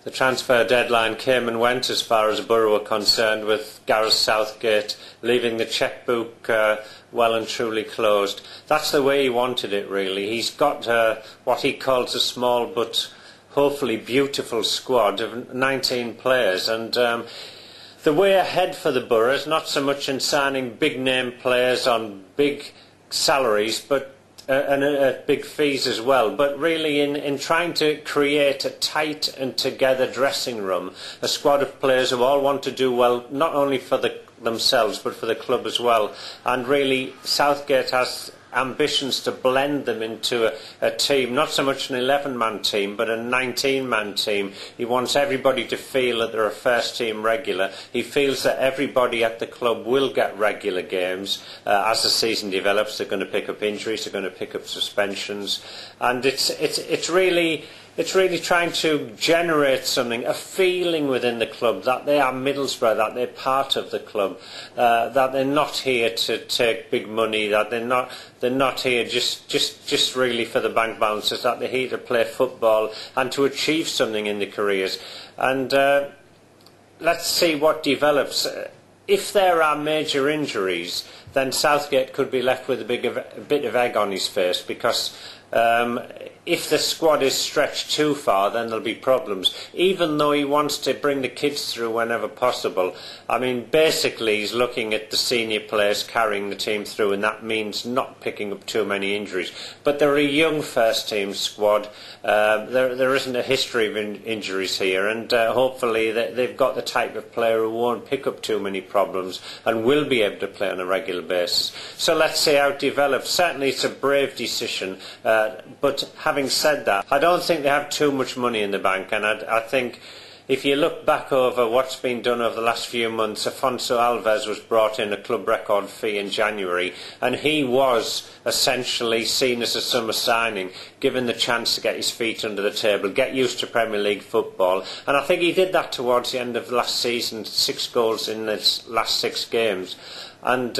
The transfer deadline came and went as far as Boro were concerned, with Gareth Southgate leaving the chequebook well and truly closed. That's the way he wanted it, really. He's got what he calls a small but hopefully beautiful squad of 19 players, and the way ahead for the Boro is not so much in signing big name players on big salaries, but and big fees as well, but really in trying to create a tight and together dressing room, a squad of players who all want to do well, not only for themselves but for the club as well. And really Southgate has ambitions to blend them into a team, not so much an 11-man team but a 19-man team. He wants everybody to feel that they're a first team regular. He feels that everybody at the club will get regular games. As the season develops, they're going to pick up injuries, they're going to pick up suspensions, and it's really trying to generate something, a feeling within the club that they are Middlesbrough, that they're part of the club, that they're not here to take big money, that they're not here just really for the bank balances, that they're here to play football and to achieve something in their careers. And let's see what develops. If there are major injuries, then Southgate could be left with a bit of egg on his face, because if the squad is stretched too far, then there'll be problems. Even though he wants to bring the kids through whenever possible, I mean, basically he's looking at the senior players carrying the team through, and that means not picking up too many injuries. But they're a young first team squad. There isn't a history of injuries here, and hopefully they've got the type of player who won't pick up too many problems and will be able to play on a regular basis. So let's see how it develops. Certainly it's a brave decision, but having said that, I don't think they have too much money in the bank, and I think if you look back over what's been done over the last few months, Afonso Alves was brought in a club record fee in January, and he was essentially seen as a summer signing, given the chance to get his feet under the table, get used to Premier League football, and I think he did that towards the end of last season, 6 goals in the last 6 games, and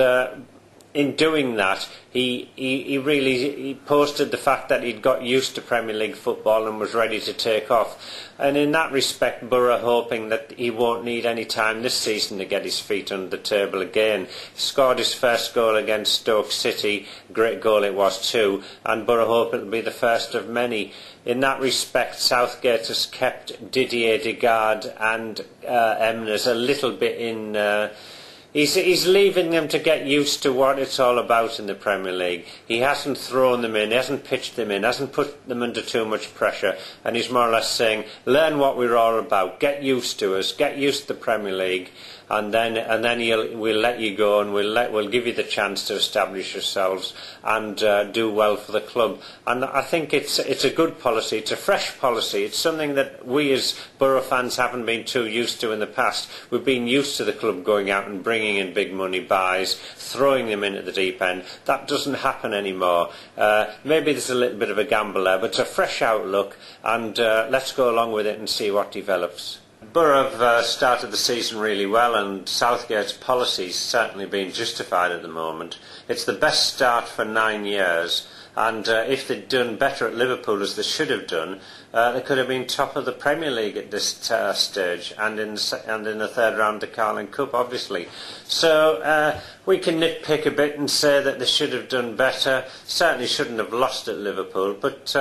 in doing that, he really posted the fact that he'd got used to Premier League football and was ready to take off. And in that respect, Boro hoping that he won't need any time this season to get his feet under the table again. He scored his first goal against Stoke City, great goal it was too, and Boro hope it'll be the first of many. In that respect, Southgate has kept Didier Degarde and Emnes a little bit in... He's leaving them to get used to what it's all about in the Premier League. He hasn't thrown them in, he hasn't pitched them in, hasn't put them under too much pressure, and he's more or less saying, learn what we're all about, get used to us, get used to the Premier League, and then we'll let you go, and we'll give you the chance to establish yourselves and do well for the club. And I think it's a good policy, it's a fresh policy, it's something that we as Boro fans haven't been too used to in the past. We've been used to the club going out and bringing in big money buys, throwing them in at the deep end. That doesn't happen anymore. Maybe there's a little bit of a gamble there, but it's a fresh outlook, and let's go along with it and see what develops. Boro have started the season really well, and Southgate's policy's certainly been justified at the moment. It's the best start for 9 years, and if they'd done better at Liverpool, as they should have done, they could have been top of the Premier League at this stage, and in the third round of the Carling Cup, obviously. So we can nitpick a bit and say that they should have done better. Certainly shouldn't have lost at Liverpool, but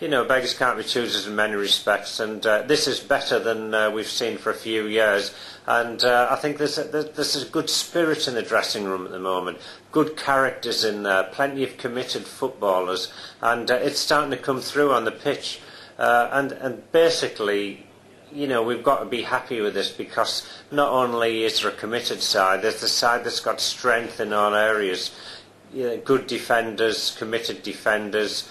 you know, beggars can't be choosers in many respects, and this is better than we've seen for a few years. And I think there's a good spirit in the dressing room at the moment, good characters in there, plenty of committed footballers, and it's starting to come through on the pitch. And basically, you know, we've got to be happy with this, because not only is there a committed side, there's the side that's got strength in all areas. You know, good defenders, committed defenders,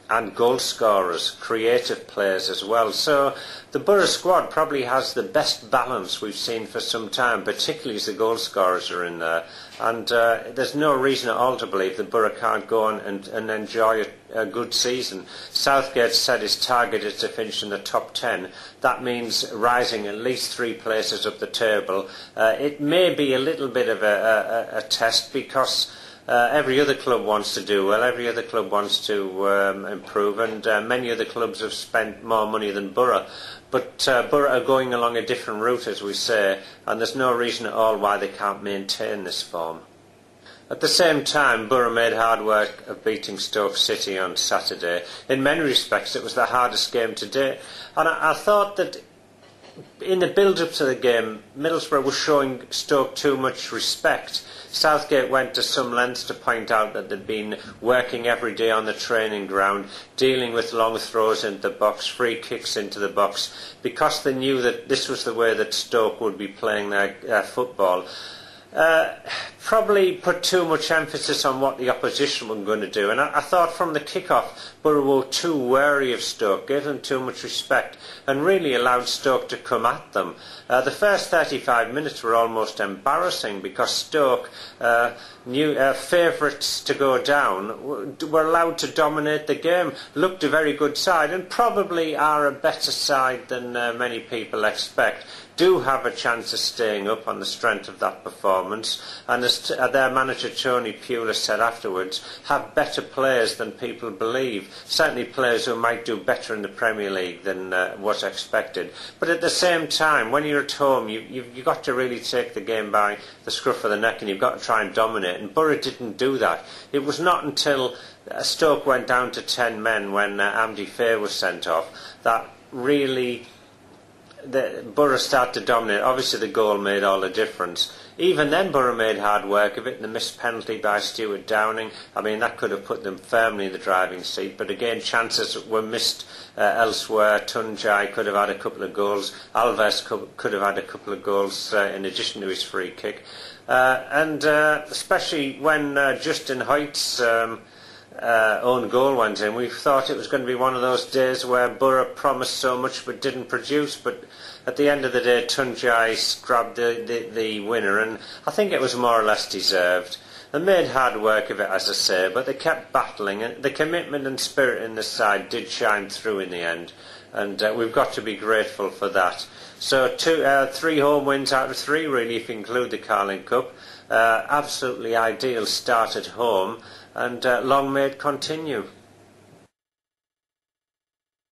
and goal scorers, creative players as well. So the Boro squad probably has the best balance we've seen for some time, particularly as the goal scorers are in there. And there's no reason at all to believe that Boro can't go on and enjoy a good season. Southgate said his target is to finish in the top 10. That means rising at least 3 places up the table. It may be a little bit of a test, because Every other club wants to do well, every other club wants to improve, and many other clubs have spent more money than Boro. But Boro are going along a different route, as we say, and there's no reason at all why they can't maintain this form. At the same time, Boro made hard work of beating Stoke City on Saturday. In many respects, it was the hardest game to date. And I thought that in the build-up to the game, Middlesbrough was showing Stoke too much respect. Southgate went to some lengths to point out that they'd been working every day on the training ground, dealing with long throws into the box, free kicks into the box, because they knew that this was the way that Stoke would be playing their football. Probably put too much emphasis on what the opposition were going to do, and I thought from the kick-off Boro were too wary of Stoke, gave them too much respect and really allowed Stoke to come at them. The first 35 minutes were almost embarrassing because Stoke, favourites to go down, were allowed to dominate the game, looked a very good side and probably are a better side than many people expect. Do have a chance of staying up on the strength of that performance, and as their manager Tony Pulis said afterwards, have better players than people believe, certainly players who might do better in the Premier League than was expected. But at the same time, when you're at home, you've got to really take the game by the scruff of the neck and you've got to try and dominate, and Boro didn't do that. It was not until Stoke went down to 10 men when Amdi Fair was sent off that really Boro started to dominate. Obviously the goal made all the difference. Even then Boro made hard work of it, and the missed penalty by Stuart Downing, I mean, that could have put them firmly in the driving seat, but again chances were missed elsewhere. Tunjai could have had a couple of goals, Alves could have had a couple of goals in addition to his free kick, and especially when Justin Hoyt's own goal went in, we thought it was going to be one of those days where Boro promised so much but didn't produce, but at the end of the day Tunjai grabbed the winner, and I think it was more or less deserved. They made hard work of it, as I say, but they kept battling, and the commitment and spirit in the side did shine through in the end, and we've got to be grateful for that. So 3 home wins out of 3 really, if you include the Carling Cup. Absolutely ideal start at home, and long may it continue.